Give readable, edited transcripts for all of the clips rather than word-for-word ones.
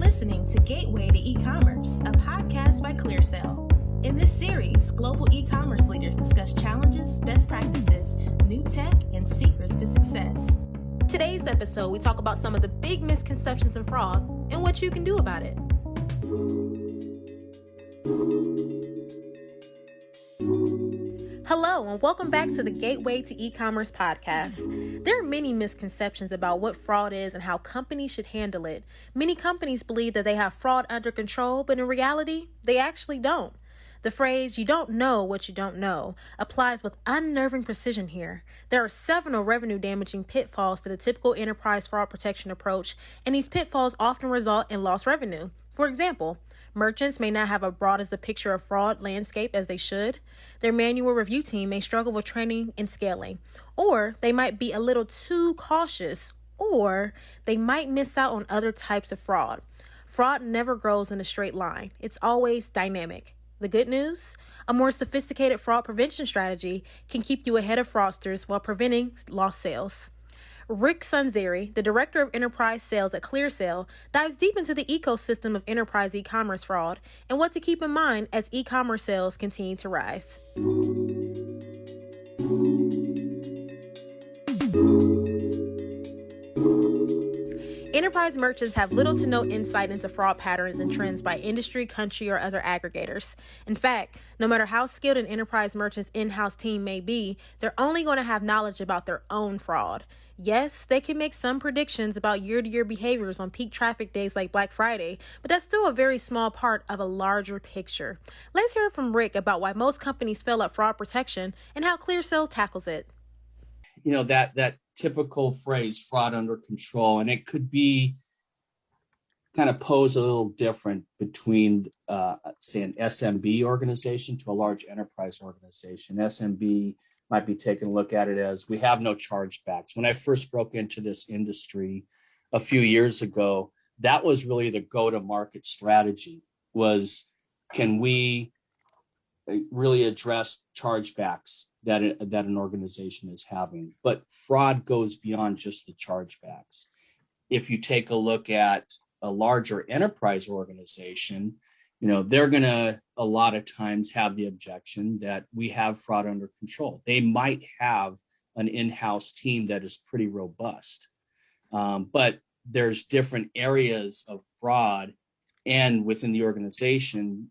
listening to Gateway to E-Commerce, a podcast by ClearSale. In this series, global e-commerce leaders discuss challenges, best practices, new tech, and secrets to success. Today's episode, we talk about some of the big misconceptions and fraud and what you can do about it. Hello, and welcome back to the Gateway to E-Commerce podcast. There are many misconceptions about what fraud is and how companies should handle it. Many companies believe that they have fraud under control, but in reality, they actually don't. The phrase, "you don't know what you don't know," applies with unnerving precision here. There are several revenue-damaging pitfalls to the typical enterprise fraud protection approach, and these pitfalls often result in lost revenue. For example, merchants may not have as broad as the picture of fraud landscape as they should. Their manual review team may struggle with training and scaling, or they might be a little too cautious, or they might miss out on other types of fraud. Fraud never grows in a straight line. It's always dynamic. The good news? A more sophisticated fraud prevention strategy can keep you ahead of fraudsters while preventing lost sales. Rick Sunzeri, the Director of Enterprise Sales at ClearSale, dives deep into the ecosystem of enterprise e-commerce fraud and what to keep in mind as e-commerce sales continue to rise. Enterprise merchants have little to no insight into fraud patterns and trends by industry, country, or other aggregators. In fact, no matter how skilled an enterprise merchant's in-house team may be, they're only going to have knowledge about their own fraud. Yes, they can make some predictions about year-to-year behaviors on peak traffic days like Black Friday, but that's still a very small part of a larger picture. Let's hear from Rick about why most companies fail at fraud protection and how ClearSale tackles it. You know, that typical phrase, fraud under control, and it could be kind of pose a little different between, say, an SMB organization to a large enterprise organization. SMB might be taking a look at it as we have no chargebacks. When I first broke into this industry a few years ago, that was really the go-to-market strategy, was can we really address chargebacks that an organization is having. But fraud goes beyond just the chargebacks. If you take a look at a larger enterprise organization, you know, they're going to a lot of times have the objection that we have fraud under control. They might have an in-house team that is pretty robust, but there's different areas of fraud and within the organization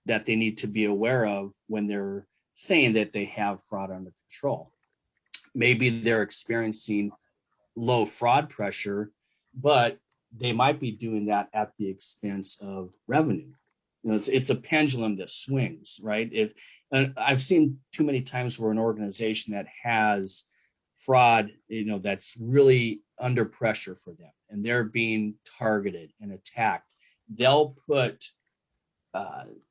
that they need to be aware of when they're saying that they have fraud under control. Maybe they're experiencing low fraud pressure, but they might be doing that at the expense of revenue. You know, it's a pendulum that swings, right? I've seen too many times where an organization that has fraud, you know, that's really under pressure for them and they're being targeted and attacked, they'll put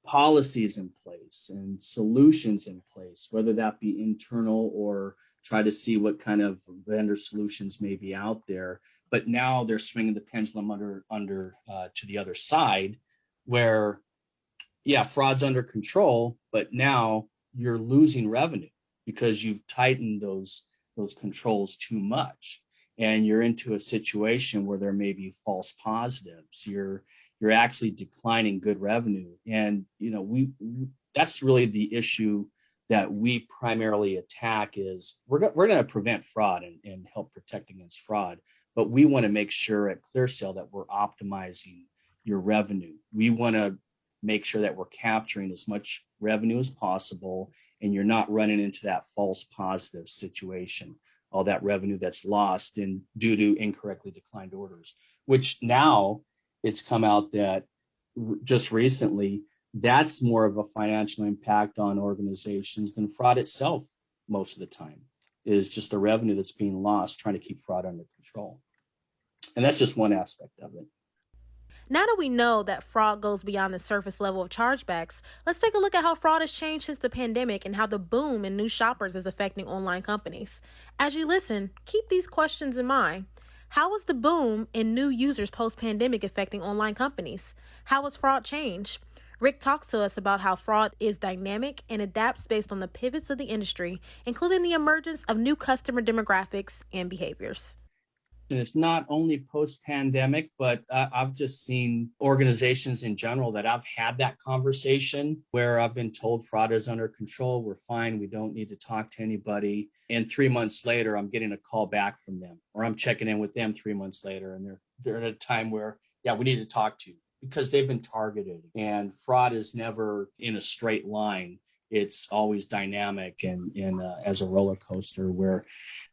policies in place and solutions in place, whether that be internal or try to see what kind of vendor solutions may be out there. But now they're swinging the pendulum under to the other side, where, yeah, fraud's under control, but now you're losing revenue because you've tightened those controls too much, and you're into a situation where there may be false positives. You're actually declining good revenue. And, you know, that's really the issue that we primarily attack is we're going to prevent fraud and help protect against fraud. But we want to make sure at ClearSale that we're optimizing your revenue. We want to make sure that we're capturing as much revenue as possible and you're not running into that false positive situation, all that revenue that's lost due to incorrectly declined orders, which now it's come out that just recently, that's more of a financial impact on organizations than fraud itself most of the time, is just the revenue that's being lost trying to keep fraud under control. And that's just one aspect of it. Now that we know that fraud goes beyond the surface level of chargebacks, let's take a look at how fraud has changed since the pandemic and how the boom in new shoppers is affecting online companies. As you listen, keep these questions in mind. How was the boom in new users post-pandemic affecting online companies? How has fraud changed? Rick talks to us about how fraud is dynamic and adapts based on the pivots of the industry, including the emergence of new customer demographics and behaviors. And it's not only post-pandemic, but I've just seen organizations in general that I've had that conversation where I've been told fraud is under control. We're fine. We don't need to talk to anybody. And 3 months later, I'm getting a call back from them, or I'm checking in with them 3 months later, and they're at a time where, yeah, we need to talk to you because they've been targeted. And fraud is never in a straight line. It's always dynamic and as a roller coaster where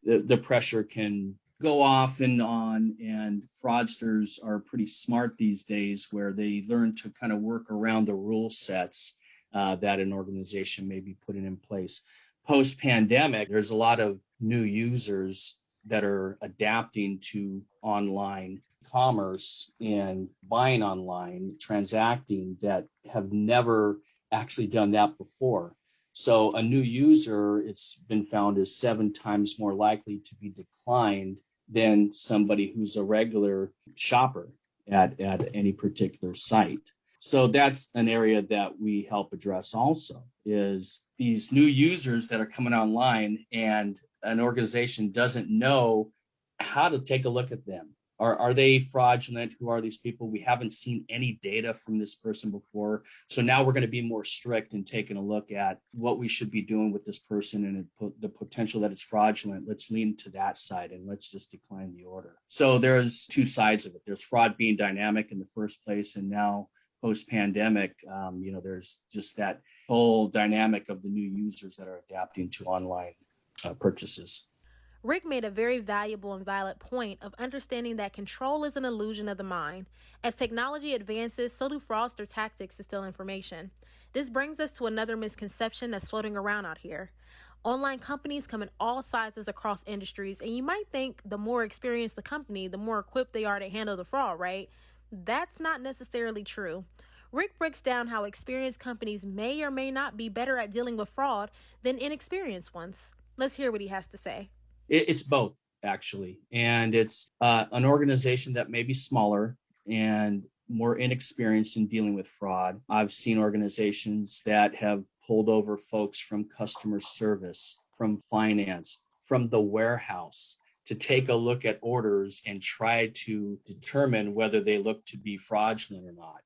the pressure can go off and on, and fraudsters are pretty smart these days where they learn to kind of work around the rule sets that an organization may be putting in place. Post-pandemic, there's a lot of new users that are adapting to online commerce and buying online, transacting, that have never actually done that before. So a new user, it's been found, is 7 times more likely to be declined than somebody who's a regular shopper at any particular site. So that's an area that we help address also, is these new users that are coming online and an organization doesn't know how to take a look at them. Are they fraudulent? Who are these people? We haven't seen any data from this person before. So now we're going to be more strict in taking a look at what we should be doing with this person and the potential that it's fraudulent. Let's lean to that side and let's just decline the order. So there's 2 sides of it. There's fraud being dynamic in the first place, and now post-pandemic, there's just that whole dynamic of the new users that are adapting to online purchases. Rick made a very valuable and valid point of understanding that control is an illusion of the mind. As technology advances, so do fraudster tactics to steal information. This brings us to another misconception that's floating around out here. Online companies come in all sizes across industries, and you might think the more experienced the company, the more equipped they are to handle the fraud, right? That's not necessarily true. Rick breaks down how experienced companies may or may not be better at dealing with fraud than inexperienced ones. Let's hear what he has to say. It's both, actually. And it's an organization that may be smaller and more inexperienced in dealing with fraud. I've seen organizations that have pulled over folks from customer service, from finance, from the warehouse to take a look at orders and try to determine whether they look to be fraudulent or not.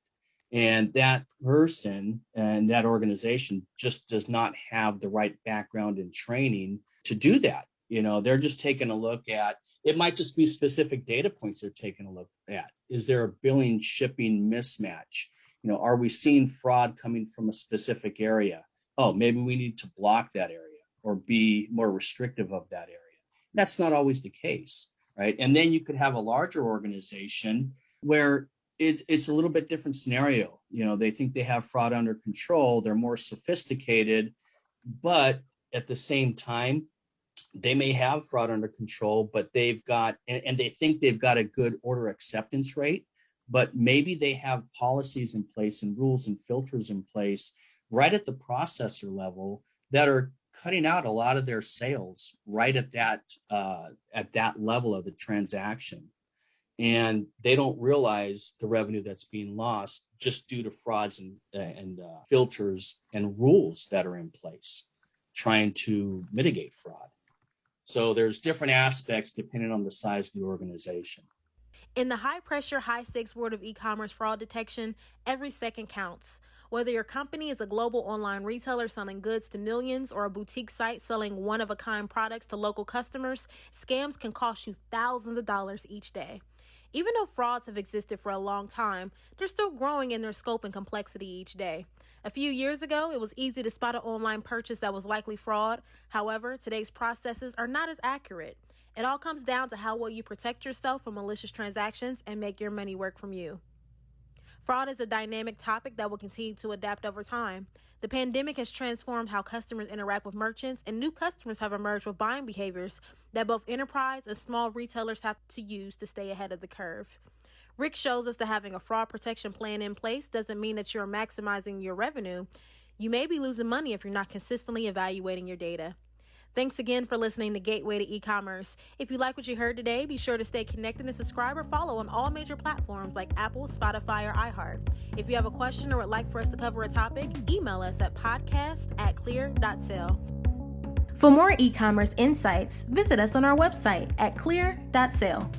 And that person and that organization just does not have the right background and training to do that. They're just taking a look at, it might just be specific data points they're taking a look at. Is there a billing shipping mismatch? Are we seeing fraud coming from a specific area? Oh, maybe we need to block that area or be more restrictive of that area. That's not always the case, right? And then you could have a larger organization where it's a little bit different scenario. They think they have fraud under control. They're more sophisticated, but at the same time, they may have fraud under control, but they've got, and they think they've got a good order acceptance rate, but maybe they have policies in place and rules and filters in place right at the processor level that are cutting out a lot of their sales right at that level of the transaction. And they don't realize the revenue that's being lost just due to frauds and filters and rules that are in place trying to mitigate fraud. So there's different aspects depending on the size of the organization. In the high-pressure, high-stakes world of e-commerce fraud detection, every second counts. Whether your company is a global online retailer selling goods to millions or a boutique site selling one-of-a-kind products to local customers, scams can cost you thousands of dollars each day. Even though frauds have existed for a long time, they're still growing in their scope and complexity each day. A few years ago, it was easy to spot an online purchase that was likely fraud. However, today's processes are not as accurate. It all comes down to how well you protect yourself from malicious transactions and make your money work from you. Fraud is a dynamic topic that will continue to adapt over time. The pandemic has transformed how customers interact with merchants, and new customers have emerged with buying behaviors that both enterprise and small retailers have to use to stay ahead of the curve. Rick shows us that having a fraud protection plan in place doesn't mean that you're maximizing your revenue. You may be losing money if you're not consistently evaluating your data. Thanks again for listening to Gateway to E-Commerce. If you like what you heard today, be sure to stay connected and subscribe or follow on all major platforms like Apple, Spotify, or iHeart. If you have a question or would like for us to cover a topic, email us at podcast@clear.sale. For more e-commerce insights, visit us on our website at clear.sale.